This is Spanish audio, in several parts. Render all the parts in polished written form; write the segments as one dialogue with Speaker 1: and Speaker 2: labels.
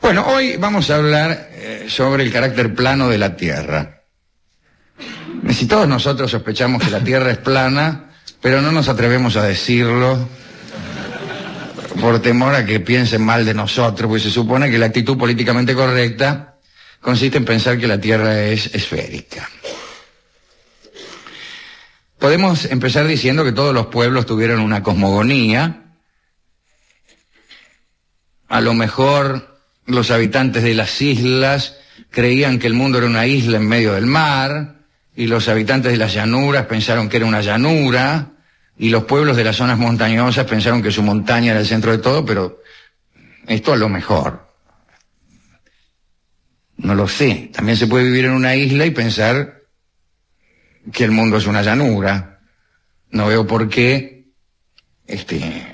Speaker 1: Bueno, hoy vamos a hablar sobre el carácter plano de la Tierra. Si todos nosotros sospechamos que la Tierra es plana, pero no nos atrevemos a decirlo por temor a que piensen mal de nosotros, porque se supone que la actitud políticamente correcta consiste en pensar que la Tierra es esférica. Podemos empezar diciendo que todos los pueblos tuvieron una cosmogonía. A lo mejor los habitantes de las islas creían que el mundo era una isla en medio del mar, y los habitantes de las llanuras pensaron que era una llanura, y los pueblos de las zonas montañosas pensaron que su montaña era el centro de todo, pero esto a lo mejor. No lo sé. También se puede vivir en una isla y pensar que el mundo es una llanura. No veo por qué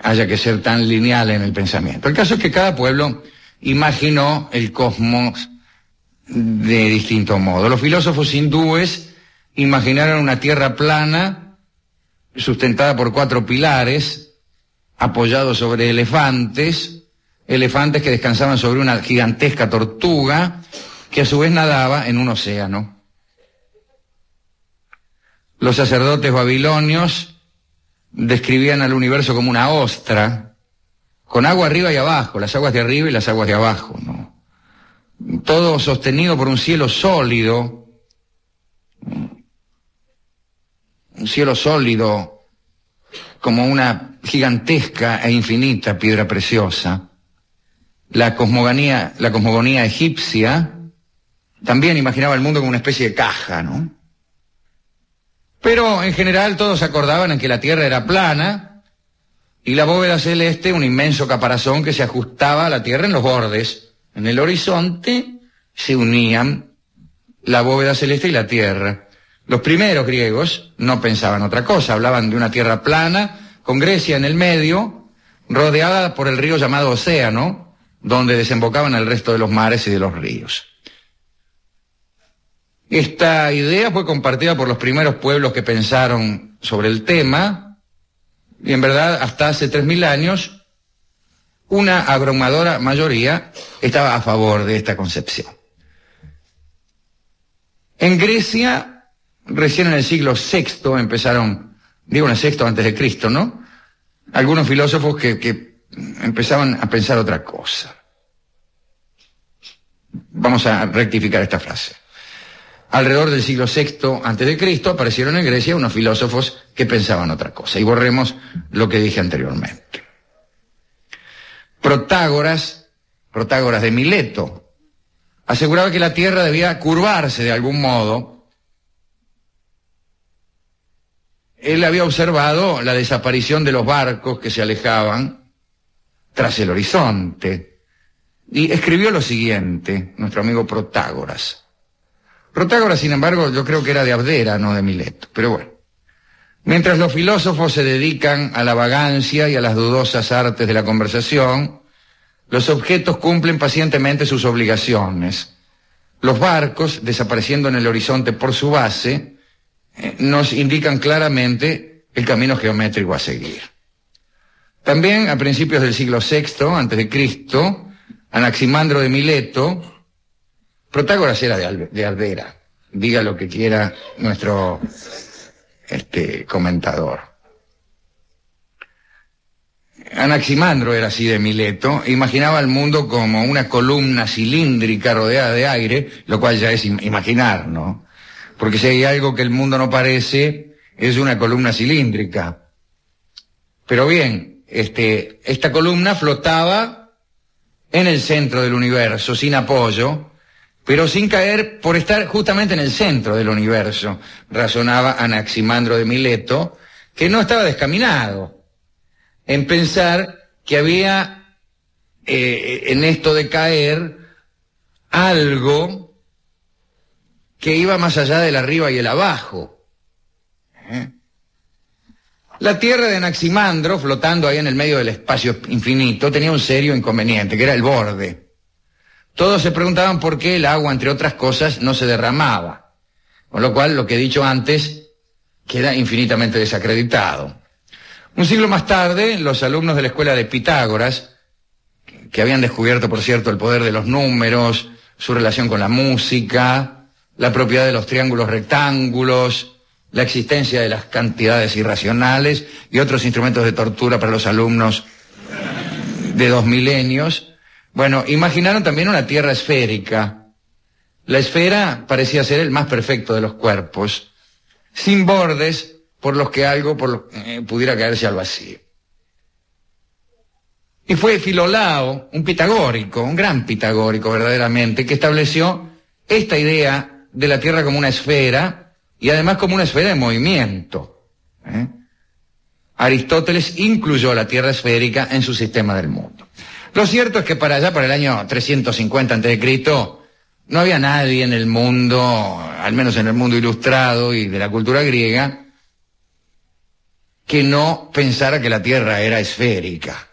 Speaker 1: haya que ser tan lineal en el pensamiento. El caso es que cada pueblo imaginó el cosmos de distinto modo. Los filósofos hindúes imaginaron una tierra plana, sustentada por 4 pilares, apoyados sobre elefantes que descansaban sobre una gigantesca tortuga, que a su vez nadaba en un océano. Los sacerdotes babilonios describían al universo como una ostra, con agua arriba y abajo, las aguas de arriba y las aguas de abajo, ¿no? Todo sostenido por un cielo sólido, como una gigantesca e infinita piedra preciosa. La cosmogonía egipcia también imaginaba el mundo como una especie de caja, ¿no? Pero en general todos acordaban en que la Tierra era plana y la bóveda celeste un inmenso caparazón que se ajustaba a la Tierra en los bordes. En el horizonte se unían la bóveda celeste y la Tierra. Los primeros griegos no pensaban otra cosa, hablaban de una Tierra plana, con Grecia en el medio, rodeada por el río llamado Océano, donde desembocaban el resto de los mares y de los ríos. Esta idea fue compartida por los primeros pueblos que pensaron sobre el tema, y en verdad hasta hace 3000 años una abrumadora mayoría estaba a favor de esta concepción. En Grecia, recién en el siglo VI empezaron, digo en el VI antes de Cristo, ¿no? Algunos filósofos que empezaban a pensar otra cosa. Vamos a rectificar esta frase. Alrededor del siglo VI antes de Cristo aparecieron en Grecia unos filósofos que pensaban otra cosa. Y borremos lo que dije anteriormente. Protágoras de Mileto, aseguraba que la Tierra debía curvarse de algún modo. Él había observado la desaparición de los barcos que se alejaban tras el horizonte. Y escribió lo siguiente, nuestro amigo Protágoras. Protágoras, sin embargo, yo creo que era de Abdera, no de Mileto, pero bueno. Mientras los filósofos se dedican a la vagancia y a las dudosas artes de la conversación, los objetos cumplen pacientemente sus obligaciones. Los barcos, desapareciendo en el horizonte por su base, nos indican claramente el camino geométrico a seguir. También, a principios del siglo VI, antes de Cristo, Anaximandro de Mileto, Protágoras era de Abdera, diga lo que quiera nuestro comentador. Anaximandro era así de Mileto, imaginaba el mundo como una columna cilíndrica rodeada de aire, lo cual ya es imaginar, ¿no? Porque si hay algo que el mundo no parece, es una columna cilíndrica. Pero bien, esta columna flotaba en el centro del universo, sin apoyo, pero sin caer por estar justamente en el centro del universo, razonaba Anaximandro de Mileto, que no estaba descaminado en pensar que había en esto de caer algo que iba más allá del arriba y el abajo. La Tierra de Anaximandro, flotando ahí en el medio del espacio infinito, tenía un serio inconveniente, que era el borde. Todos se preguntaban por qué el agua, entre otras cosas, no se derramaba. Con lo cual, lo que he dicho antes queda infinitamente desacreditado. Un siglo más tarde, los alumnos de la escuela de Pitágoras, que habían descubierto, por cierto, el poder de los números, su relación con la música, la propiedad de los triángulos rectángulos, la existencia de las cantidades irracionales y otros instrumentos de tortura para los alumnos de 2 milenios. Bueno, imaginaron también una Tierra esférica. La esfera parecía ser el más perfecto de los cuerpos, sin bordes por los que algo pudiera caerse al vacío. Y fue Filolao, un pitagórico, un gran pitagórico verdaderamente, que estableció esta idea de la Tierra como una esfera y además como una esfera de movimiento. Aristóteles incluyó la Tierra esférica en su sistema del mundo. Lo cierto es que para allá, para el año 350 a.C., no había nadie en el mundo, al menos en el mundo ilustrado y de la cultura griega, que no pensara que la Tierra era esférica.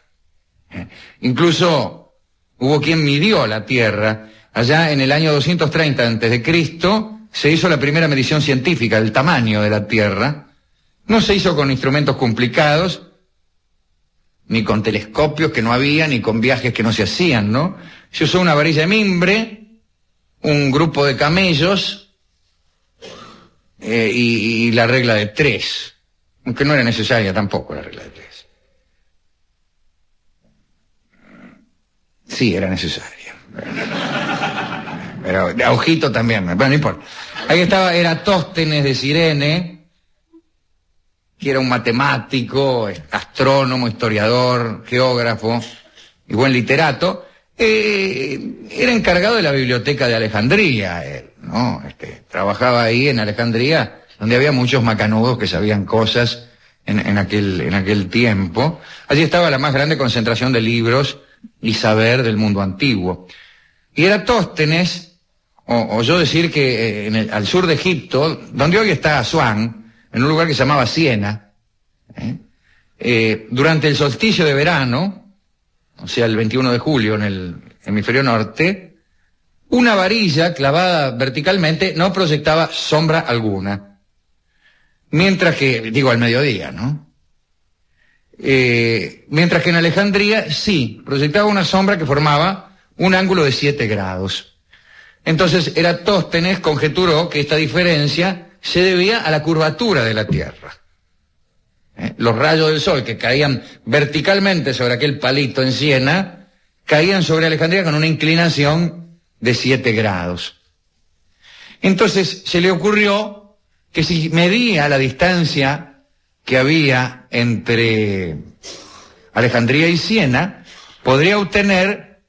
Speaker 1: Incluso hubo quien midió la Tierra. Allá en el año 230 a.C. se hizo la primera medición científica del tamaño de la Tierra. No se hizo con instrumentos complicados, ni con telescopios que no había, ni con viajes que no se hacían, ¿no? Se usó una varilla de mimbre, un grupo de camellos y la regla de 3, aunque no era necesaria tampoco la regla de 3. Sí, era necesaria. Pero de ojito también, bueno, no importa. Ahí estaba Eratóstenes de Cirene, que era un matemático, astrónomo, historiador, geógrafo y buen literato. Era encargado de la biblioteca de Alejandría, él, ¿no? Trabajaba ahí en Alejandría, donde había muchos macanudos que sabían cosas en aquel tiempo. Allí estaba la más grande concentración de libros y saber del mundo antiguo. Y Eratóstenes, oyó decir que al sur de Egipto, donde hoy está Asuán, en un lugar que se llamaba Siena, durante el solsticio de verano, o sea, el 21 de julio en el hemisferio norte, una varilla clavada verticalmente no proyectaba sombra alguna. Mientras que, digo, al mediodía, ¿no? Mientras que en Alejandría sí, proyectaba una sombra que formaba un ángulo de 7 grados. Entonces Eratóstenes conjeturó que esta diferencia se debía a la curvatura de la Tierra. Los rayos del sol que caían verticalmente sobre aquel palito en Siena, caían sobre Alejandría con una inclinación de 7 grados. Entonces se le ocurrió que si medía la distancia que había entre Alejandría y Siena, podría obtener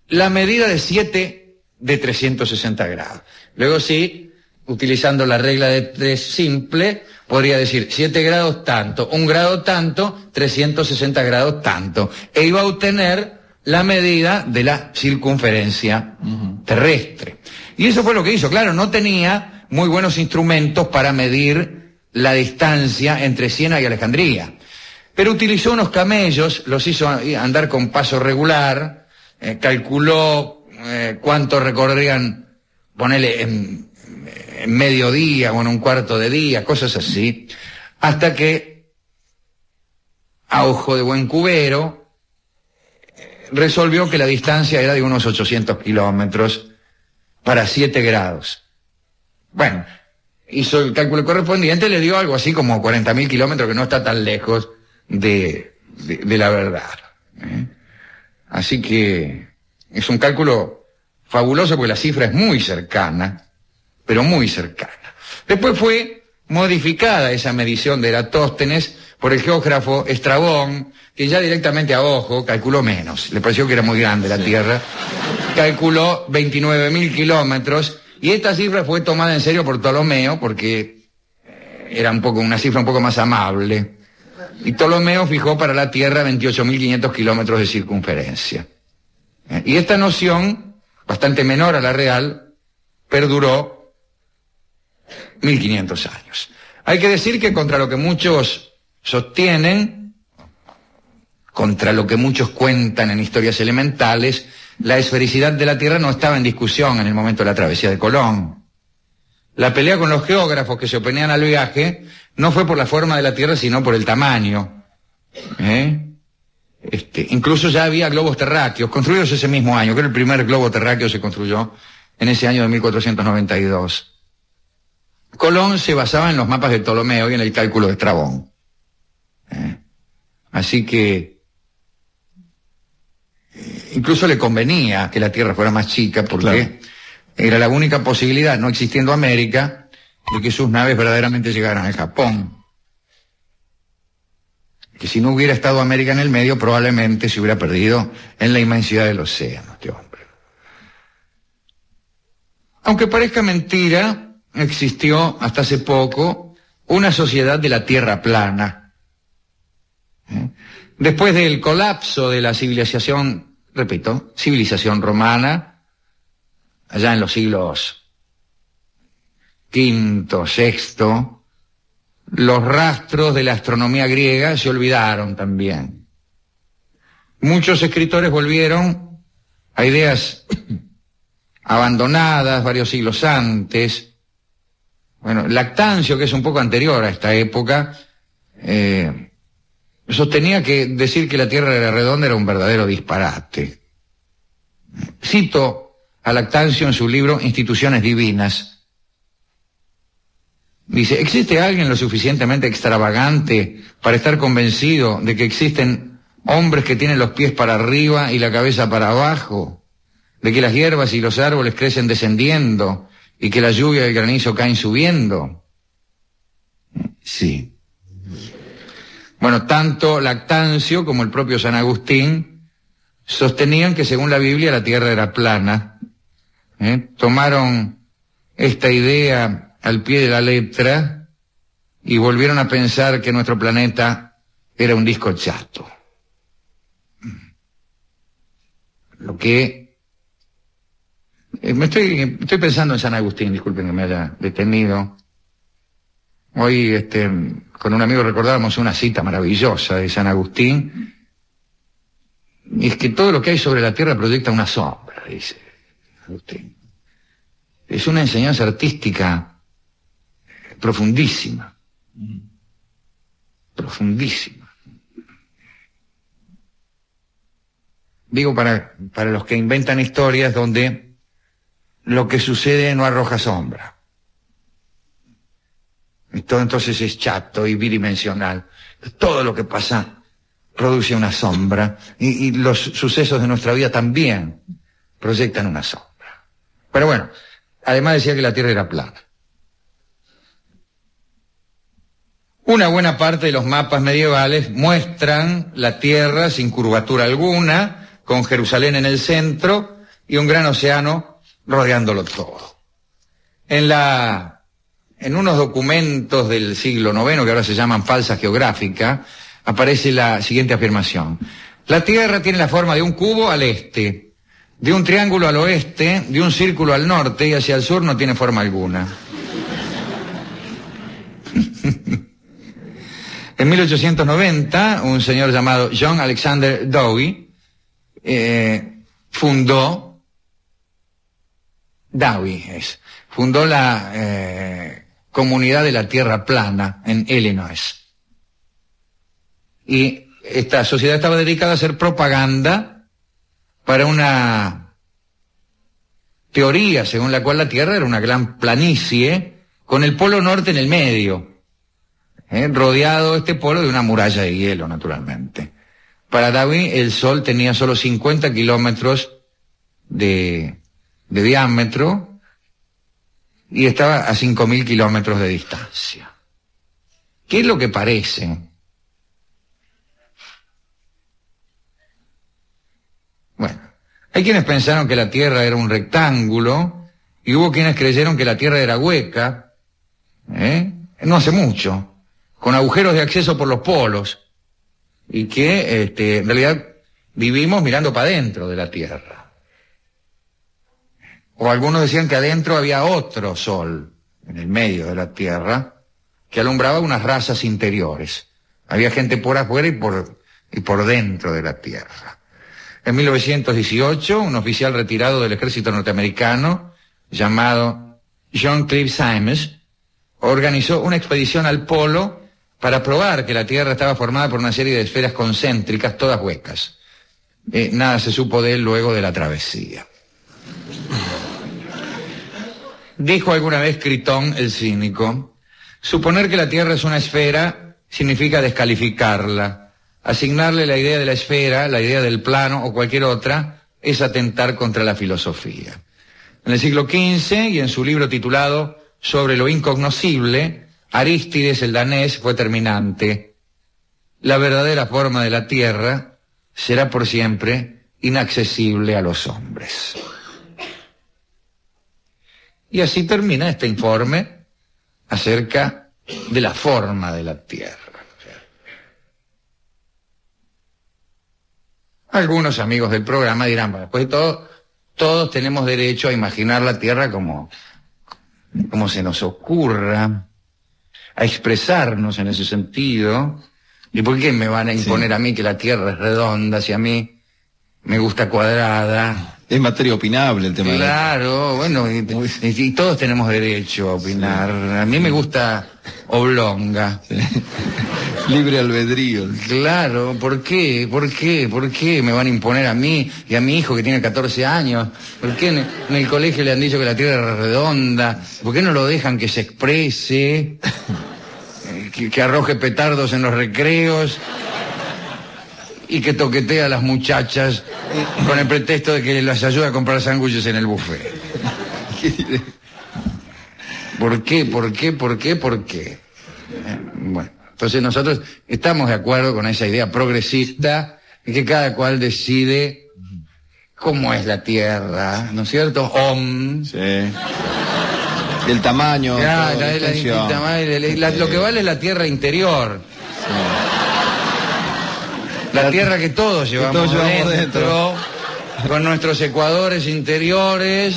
Speaker 1: la medida de 7 de 360 grados. Luego sí, utilizando la regla de 3 simple, podría decir 7 grados tanto, 1 grado tanto, 360 grados tanto, e iba a obtener la medida de la circunferencia terrestre. Y eso fue lo que hizo. Claro, no tenía muy buenos instrumentos para medir la distancia entre Siena y Alejandría, pero utilizó unos camellos, los hizo andar con paso regular, calculó cuánto recorrían, ponele en mediodía o en un cuarto de día, cosas así, hasta que, a ojo de buen cubero, resolvió que la distancia era de unos 800 kilómetros para 7 grados. Bueno, hizo el cálculo correspondiente, le dio algo así como 40.000 kilómetros, que no está tan lejos de la verdad. Así que es un cálculo fabuloso porque la cifra es muy cercana, pero muy cercana. Después fue modificada esa medición de Eratóstenes por el geógrafo Estrabón, que ya directamente a ojo calculó menos, le pareció que era muy grande la Tierra, calculó 29.000 kilómetros, y esta cifra fue tomada en serio por Ptolomeo, porque era una cifra un poco más amable, y Ptolomeo fijó para la Tierra 28.500 kilómetros de circunferencia. Y esta noción, bastante menor a la real, perduró 1.500 años. Hay que decir que contra lo que muchos sostienen, contra lo que muchos cuentan en historias elementales, la esfericidad de la Tierra no estaba en discusión en el momento de la travesía de Colón. La pelea con los geógrafos que se oponían al viaje no fue por la forma de la Tierra, sino por el tamaño. Incluso ya había globos terráqueos, construidos ese mismo año, que el primer globo terráqueo se construyó en ese año de 1492. Colón se basaba en los mapas de Ptolomeo y en el cálculo de Estrabón. Así que incluso le convenía que la Tierra fuera más chica porque era la única posibilidad, no existiendo América, de que sus naves verdaderamente llegaran al Japón. Que si no hubiera estado América en el medio, probablemente se hubiera perdido en la inmensidad del océano, este hombre. Aunque parezca mentira, existió hasta hace poco una sociedad de la Tierra plana. Después del colapso de la civilización, repito, civilización romana, allá en los siglos V, VI, los rastros de la astronomía griega se olvidaron también. Muchos escritores volvieron a ideas abandonadas varios siglos antes. Bueno, Lactancio, que es un poco anterior a esta época, sostenía que decir que la Tierra era redonda era un verdadero disparate. Cito a Lactancio en su libro Instituciones Divinas. Dice, ¿existe alguien lo suficientemente extravagante para estar convencido de que existen hombres que tienen los pies para arriba y la cabeza para abajo? ¿De que las hierbas y los árboles crecen descendiendo y que la lluvia y el granizo caen subiendo? Sí. Bueno, tanto Lactancio como el propio San Agustín sostenían que según la Biblia la Tierra era plana. Tomaron esta idea al pie de la letra y volvieron a pensar que nuestro planeta era un disco chato. Lo que... estoy pensando en San Agustín, disculpen que me haya detenido. Hoy con un amigo recordábamos una cita maravillosa de San Agustín, y es que todo lo que hay sobre la Tierra proyecta una sombra, dice Agustín. Es una enseñanza artística profundísima. Profundísima. Digo para los que inventan historias donde lo que sucede no arroja sombra. Todo entonces es chato y bidimensional. Todo lo que pasa produce una sombra y los sucesos de nuestra vida también proyectan una sombra. Pero bueno, además decía que la Tierra era plana. Una buena parte de los mapas medievales muestran la Tierra sin curvatura alguna, con Jerusalén en el centro y un gran océano rodeándolo todo. En unos documentos del siglo IX, que ahora se llaman falsa geográfica, aparece la siguiente afirmación. La Tierra tiene la forma de un cubo al este, de un triángulo al oeste, de un círculo al norte y hacia el sur no tiene forma alguna. En 1890, un señor llamado John Alexander Dowie fundó la Comunidad de la Tierra Plana en Illinois. Y esta sociedad estaba dedicada a hacer propaganda para una teoría según la cual la Tierra era una gran planicie con el polo norte en el medio, rodeado este polo de una muralla de hielo, naturalmente. Para Dowie el Sol tenía solo 50 kilómetros de diámetro y estaba a 5.000 kilómetros de distancia. ¿Qué es lo que parece? Bueno, hay quienes pensaron que la Tierra era un rectángulo y hubo quienes creyeron que la Tierra era hueca, no hace mucho, con agujeros de acceso por los polos, y que en realidad vivimos mirando para adentro de la Tierra. O algunos decían que adentro había otro sol, en el medio de la Tierra, que alumbraba unas razas interiores. Había gente por afuera y por dentro de la Tierra. En 1918, un oficial retirado del ejército norteamericano, llamado John Cliff Symmes, organizó una expedición al polo para probar que la Tierra estaba formada por una serie de esferas concéntricas, todas huecas. Nada se supo de él luego de la travesía. Dijo alguna vez Critón, el cínico: suponer que la Tierra es una esfera significa descalificarla. Asignarle la idea de la esfera, la idea del plano o cualquier otra, es atentar contra la filosofía. En el siglo XV, y en su libro titulado Sobre lo incognoscible, Arístides, el danés, fue terminante: la verdadera forma de la Tierra será por siempre inaccesible a los hombres. Y así termina este informe acerca de la forma de la Tierra. Algunos amigos del programa dirán: bueno, después de todo, todos tenemos derecho a imaginar la Tierra como se nos ocurra, a expresarnos en ese sentido. ¿Y por qué me van a imponer a mí que la Tierra es redonda si a mí me gusta cuadrada?
Speaker 2: Es materia opinable el tema.
Speaker 1: Claro, bueno, y todos tenemos derecho a opinar. A mí me gusta oblonga.
Speaker 2: Sí. Libre albedrío.
Speaker 1: Claro, ¿por qué? ¿Por qué me van a imponer a mí y a mi hijo que tiene 14 años? ¿Por qué en el colegio le han dicho que la Tierra es redonda? ¿Por qué no lo dejan que se exprese? Que arroje petardos en los recreos y que toquetee a las muchachas con el pretexto de que las ayuda a comprar sándwiches en el buffet. ¿Por qué? Bueno, entonces nosotros estamos de acuerdo con esa idea progresista de que cada cual decide cómo es la Tierra, ¿no es cierto?
Speaker 2: Sí. El tamaño.
Speaker 1: Claro, lo que vale es la Tierra interior. Sí. La Tierra que todos llevamos dentro, con nuestros ecuadores interiores,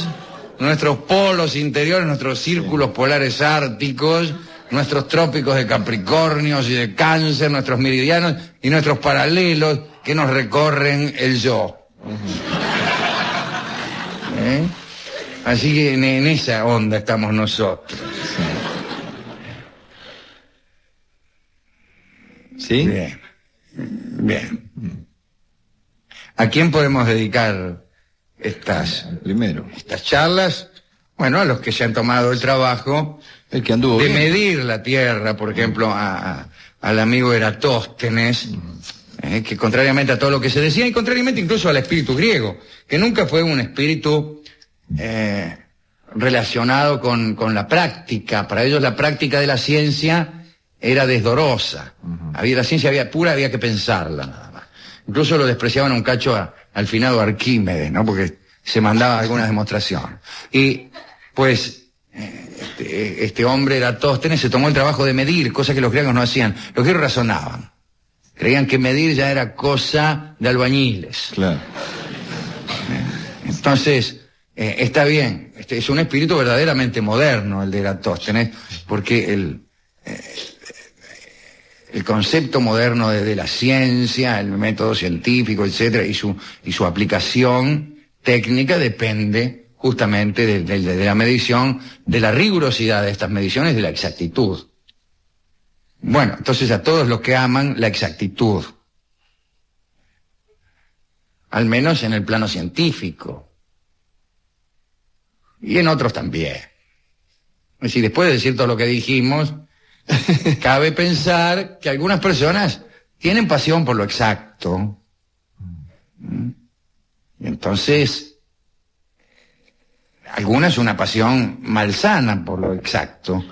Speaker 1: nuestros polos interiores, nuestros círculos polares árticos, nuestros trópicos de Capricornios y de Cáncer, nuestros meridianos y nuestros paralelos que nos recorren el yo. Así que en esa onda estamos nosotros.
Speaker 2: ¿Sí?
Speaker 1: Bien. ¿A quién podemos dedicar estas charlas? Bueno, a los que se han tomado el trabajo de medir la Tierra, por ejemplo, al amigo Eratóstenes, que contrariamente a todo lo que se decía, y contrariamente incluso al espíritu griego, que nunca fue un espíritu relacionado con la práctica. Para ellos la práctica de la ciencia era desdorosa. La ciencia había que pensarla nada más. Incluso lo despreciaban un cacho al finado Arquímedes, ¿no? Porque se mandaba alguna demostración. Y pues este hombre Eratóstenes se tomó el trabajo de medir, cosa que los griegos no hacían. Los griegos razonaban. Creían que medir ya era cosa de albañiles.
Speaker 2: Claro.
Speaker 1: Entonces, está bien. Es un espíritu verdaderamente moderno el de Eratóstenes, porque el concepto moderno de la ciencia, el método científico, etcétera, y su aplicación técnica depende justamente de la medición, de la rigurosidad de estas mediciones, de la exactitud. Bueno, entonces a todos los que aman la exactitud, al menos en el plano científico, y en otros también. Es decir, después de decir todo lo que dijimos, cabe pensar que algunas personas tienen pasión por lo exacto. Y entonces, algunas una pasión malsana por lo exacto.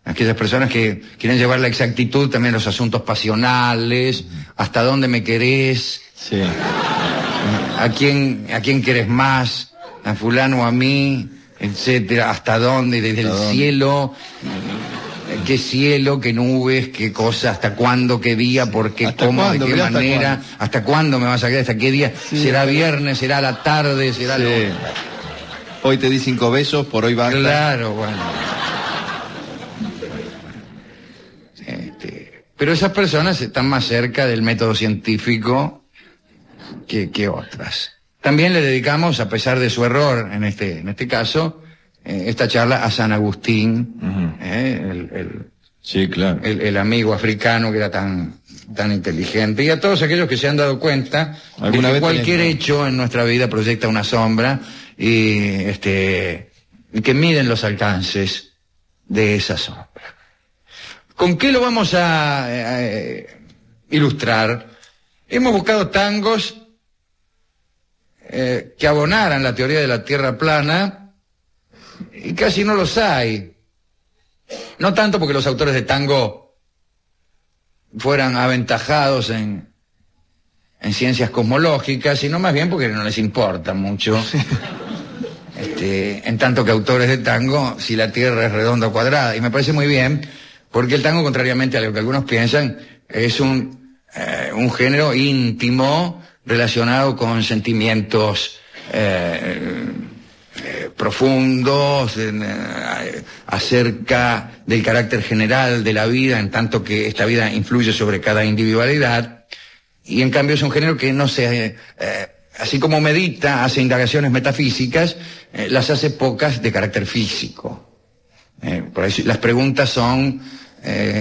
Speaker 1: Aquellas personas que quieren llevar la exactitud también a los asuntos pasionales, hasta dónde me querés,
Speaker 2: sí.
Speaker 1: a quién querés más, a fulano o a mí, etcétera, hasta dónde, desde el cielo, qué cielo, qué nubes, qué cosa, hasta cuándo, qué día, por qué, cómo, de qué manera, hasta cuándo me vas a quedar, hasta qué día, será viernes, será la tarde, será lo...
Speaker 2: Hoy te di 5 besos, por hoy basta.
Speaker 1: Claro, bueno. Pero esas personas están más cerca del método científico que otras. También le dedicamos, a pesar de su error en este caso, esta charla a San Agustín, el
Speaker 2: Sí, claro.
Speaker 1: el amigo africano que era tan inteligente, y a todos aquellos que se han dado cuenta de que cualquier hecho en nuestra vida proyecta una sombra y que miden los alcances de esa sombra. ¿Con qué lo vamos a ilustrar? Hemos buscado tangos que abonaran la teoría de la Tierra plana y casi no los hay. No tanto porque los autores de tango fueran aventajados en ciencias cosmológicas, sino más bien porque no les importa mucho. En tanto que autores de tango, si la Tierra es redonda o cuadrada. Y me parece muy bien, porque el tango, contrariamente a lo que algunos piensan, es un género íntimo relacionado con sentimientos profundos acerca del carácter general de la vida, en tanto que esta vida influye sobre cada individualidad, y en cambio es un género que no se... así como medita, hace indagaciones metafísicas, las hace pocas de carácter físico. Por ahí las preguntas son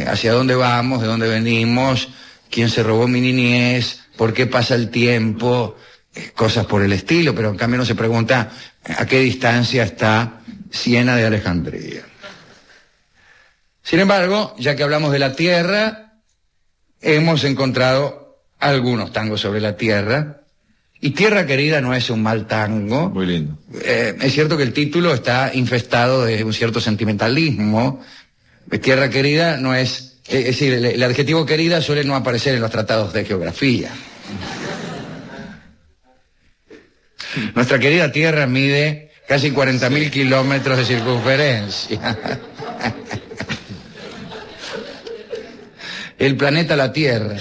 Speaker 1: hacia dónde vamos, de dónde venimos, quién se robó mi niñez, por qué pasa el tiempo, cosas por el estilo, pero en cambio no se pregunta a qué distancia está Siena de Alejandría. Sin embargo, ya que hablamos de la Tierra, hemos encontrado algunos tangos sobre la Tierra, y Tierra Querida no es un mal tango.
Speaker 2: Muy lindo.
Speaker 1: Es cierto que el título está infestado de un cierto sentimentalismo. Tierra Querida no es... Es decir, el adjetivo querida suele no aparecer en los tratados de geografía. Nuestra querida Tierra mide casi 40.000 kilómetros de circunferencia. El planeta la Tierra.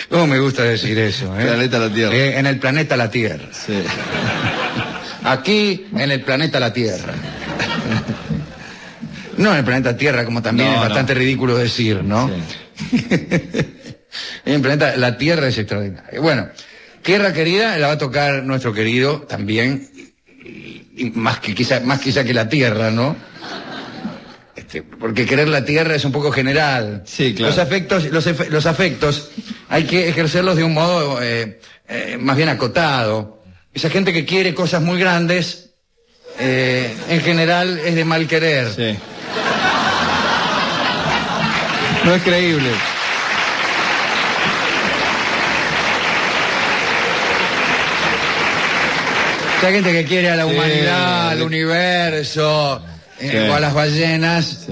Speaker 1: ¿Cómo me gusta decir eso?
Speaker 2: Planeta la Tierra.
Speaker 1: En el planeta la Tierra.
Speaker 2: Sí.
Speaker 1: Aquí, en el planeta la Tierra. No en el planeta Tierra, como también es bastante ridículo decir, ¿no? Sí. En el planeta la Tierra es extraordinario. Bueno, Tierra Querida la va a tocar nuestro querido también, y más quizá que la Tierra, ¿no? Porque querer la Tierra es un poco general.
Speaker 2: Sí, claro.
Speaker 1: Los afectos hay que ejercerlos de un modo más bien acotado. Esa gente que quiere cosas muy grandes, en general es de mal querer.
Speaker 2: Sí. No es creíble.
Speaker 1: Esa gente que quiere a la humanidad, al universo, o a las ballenas,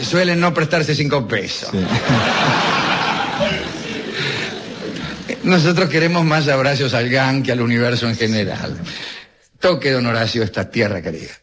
Speaker 1: suelen no prestarse 5 pesos. Sí. Nosotros queremos más abrazos al GAN que al universo en general. Toque, don Horacio, esta Tierra Querida.